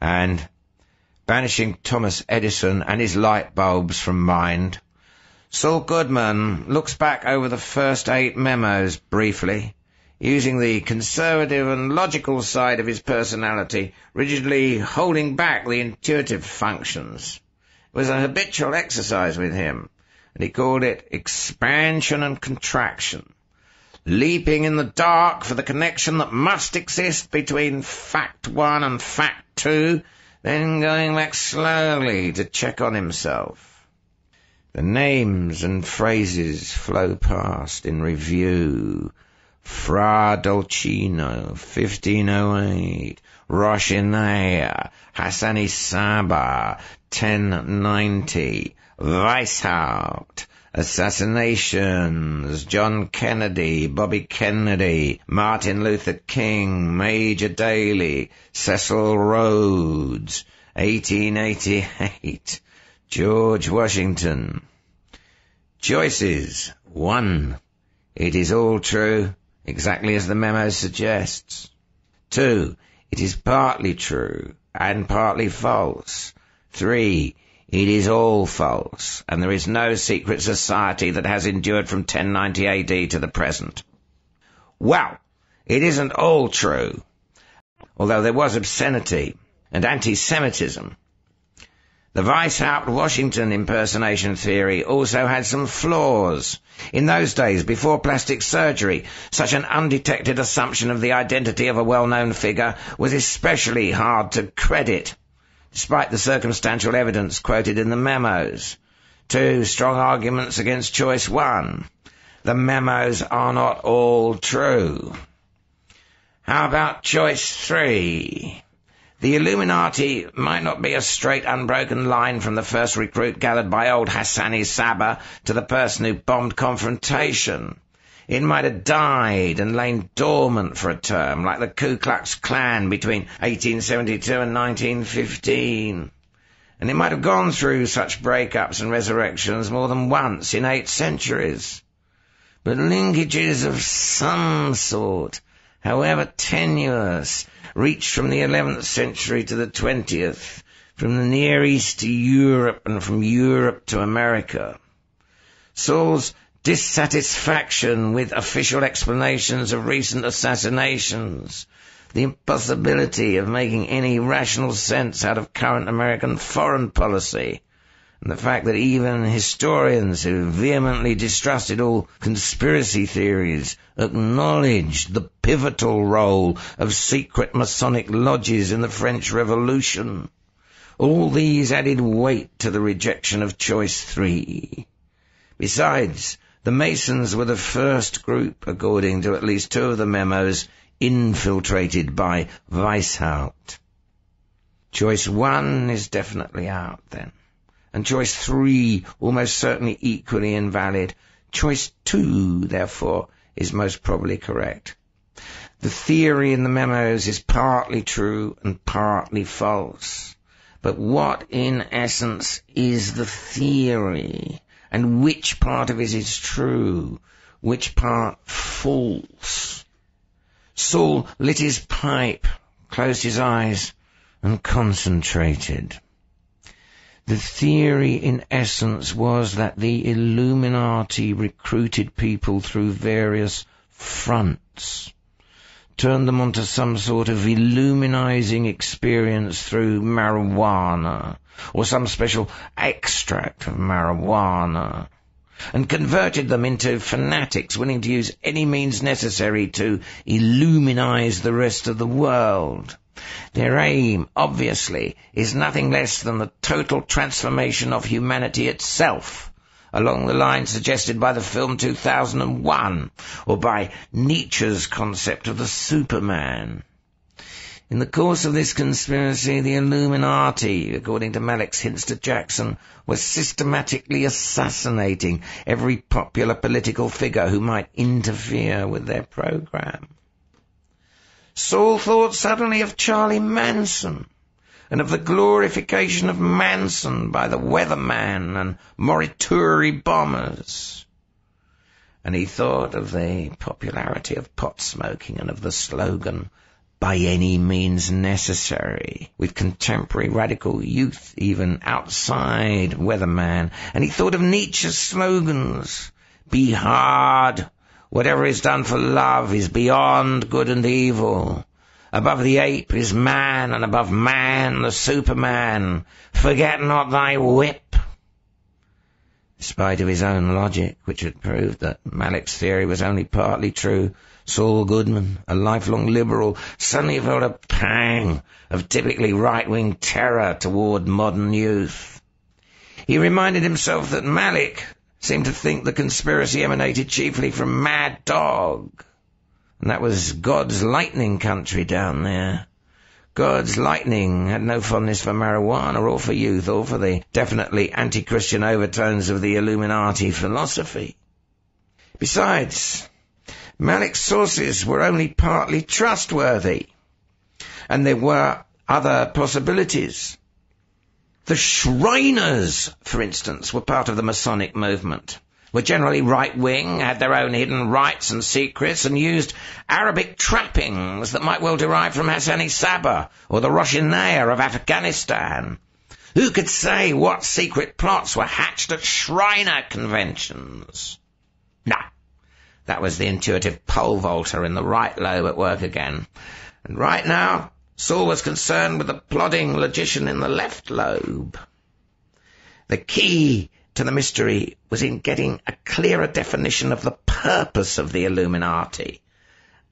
and banishing Thomas Edison and his light bulbs from mind, Saul Goodman looks back over the first 8 memos briefly, using the conservative and logical side of his personality, rigidly holding back the intuitive functions. It was a habitual exercise with him, and he called it expansion and contraction, leaping in the dark for the connection that must exist between fact 1 and fact 2, then going back slowly to check on himself. The names and phrases flow past in review. Fra Dolcino, 1508, Rochinea, Hassani Saba, 1090, Weishaupt, assassinations, John Kennedy, Bobby Kennedy, Martin Luther King, Major Daley, Cecil Rhodes, 1888, George Washington. Choices. 1. It is all true, exactly as the memo suggests. 2. It is partly true and partly false. 3. It is all false, and there is no secret society that has endured from 1090 AD to the present. Well, it isn't all true, although there was obscenity and anti-Semitism. The Weishaupt Washington impersonation theory also had some flaws. In those days, before plastic surgery, such an undetected assumption of the identity of a well-known figure was especially hard to credit, despite the circumstantial evidence quoted in the memos. 2 strong arguments against choice 1. The memos are not all true. How about choice 3? The Illuminati might not be a straight, unbroken line from the first recruit gathered by old Hassani Saba to the person who bombed confrontation. It might have died and lain dormant for a term, like the Ku Klux Klan between 1872 and 1915. And it might have gone through such breakups and resurrections more than once in 8 centuries. But linkages of some sort, however tenuous, reached from the 11th century to the 20th, from the Near East to Europe and from Europe to America. Saul's dissatisfaction with official explanations of recent assassinations, the impossibility of making any rational sense out of current American foreign policy, and the fact that even historians who vehemently distrusted all conspiracy theories acknowledged the pivotal role of secret Masonic lodges in the French Revolution. All these added weight to the rejection of choice 3. Besides, the Masons were the first group, according to at least 2 of the memos, infiltrated by Weishaupt. Choice 1 is definitely out, then, and choice 3 almost certainly equally invalid. Choice 2, therefore, is most probably correct. The theory in the memos is partly true and partly false. But what, in essence, is the theory? And which part of it is true? Which part false? Saul lit his pipe, closed his eyes, and concentrated. The theory, in essence, was that the Illuminati recruited people through various fronts, turned them onto some sort of illuminizing experience through marijuana, or some special extract of marijuana, and converted them into fanatics willing to use any means necessary to illuminize the rest of the world. Their aim, obviously, is nothing less than the total transformation of humanity itself, along the lines suggested by the film 2001, or by Nietzsche's concept of the Superman. In the course of this conspiracy, the Illuminati, according to Malik's hints to Jackson, was systematically assassinating every popular political figure who might interfere with their program. Saul thought suddenly of Charlie Manson, and of the glorification of Manson by the Weatherman and Morituri bombers. And he thought of the popularity of pot smoking and of the slogan, by any means necessary, with contemporary radical youth even outside Weatherman, and he thought of Nietzsche's slogans. Be hard. Whatever is done for love is beyond good and evil. Above the ape is man, and above man the Superman. Forget not thy whip. In spite of his own logic, which had proved that Malik's theory was only partly true, Saul Goodman, a lifelong liberal, suddenly felt a pang of typically right-wing terror toward modern youth. He reminded himself that Malik seemed to think the conspiracy emanated chiefly from Mad Dog, and that was God's lightning country down there. God's lightning had no fondness for marijuana or for youth or for the definitely anti-Christian overtones of the Illuminati philosophy. Besides, Malik's sources were only partly trustworthy, and there were other possibilities. The Shriners, for instance, were part of the Masonic movement, were generally right-wing, had their own hidden rites and secrets, and used Arabic trappings that might well derive from Hassani Sabah or the Roshanea of Afghanistan. Who could say what secret plots were hatched at Shriner conventions? No, that was the intuitive pole vaulter in the right lobe at work again. And right now, Saul was concerned with the plodding logician in the left lobe. The key to the mystery was in getting a clearer definition of the purpose of the Illuminati.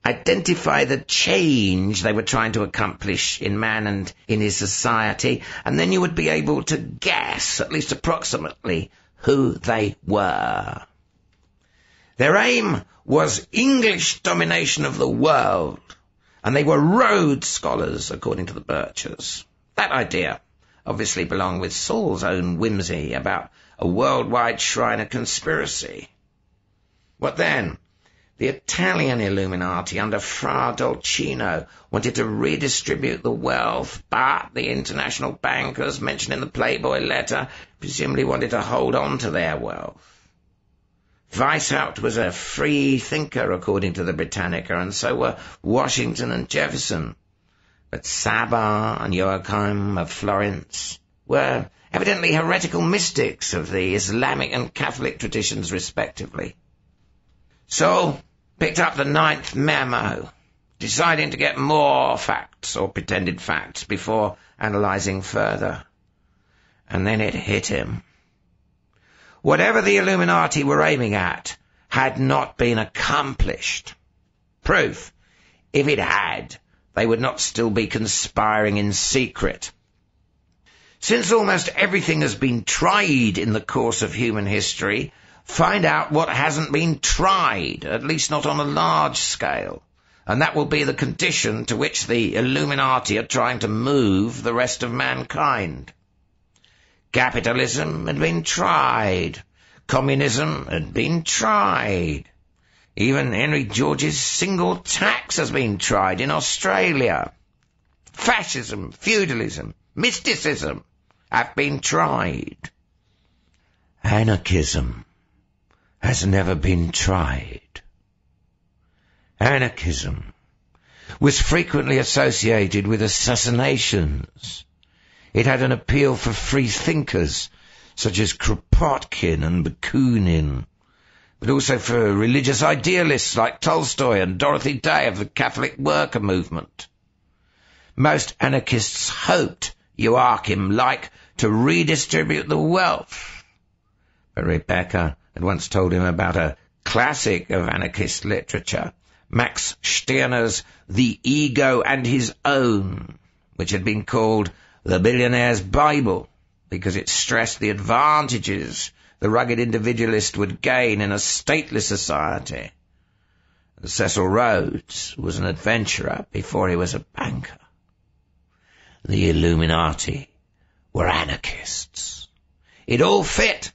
Identify the change they were trying to accomplish in man and in his society, and then you would be able to guess, at least approximately, who they were. Their aim was English domination of the world, and they were Rhodes scholars, according to the Birchers. That idea obviously belonged with Saul's own whimsy about a worldwide Shriner conspiracy. What then? The Italian Illuminati under Fra Dolcino wanted to redistribute the wealth, but the international bankers mentioned in the Playboy letter presumably wanted to hold on to their wealth. Weishaupt was a free thinker, according to the Britannica, and so were Washington and Jefferson. But Sabah and Joachim of Florence were evidently heretical mystics of the Islamic and Catholic traditions, respectively. Saul picked up the 9th memo, deciding to get more facts or pretended facts before analyzing further. And then it hit him. Whatever the Illuminati were aiming at had not been accomplished. Proof, if it had, they would not still be conspiring in secret. Since almost everything has been tried in the course of human history, find out what hasn't been tried, at least not on a large scale, and that will be the condition to which the Illuminati are trying to move the rest of mankind. Capitalism had been tried. Communism had been tried. Even Henry George's single tax has been tried in Australia. Fascism, feudalism, mysticism have been tried. Anarchism has never been tried. Anarchism was frequently associated with assassinations. It had an appeal for free thinkers, such as Kropotkin and Bakunin, but also for religious idealists like Tolstoy and Dorothy Day of the Catholic worker movement. Most anarchists hoped, Joachim-like, to redistribute the wealth. But Rebecca had once told him about a classic of anarchist literature, Max Stirner's The Ego and His Own, which had been called The Billionaire's Bible, because it stressed the advantages the rugged individualist would gain in a stateless society. And Cecil Rhodes was an adventurer before he was a banker. The Illuminati were anarchists. It all fit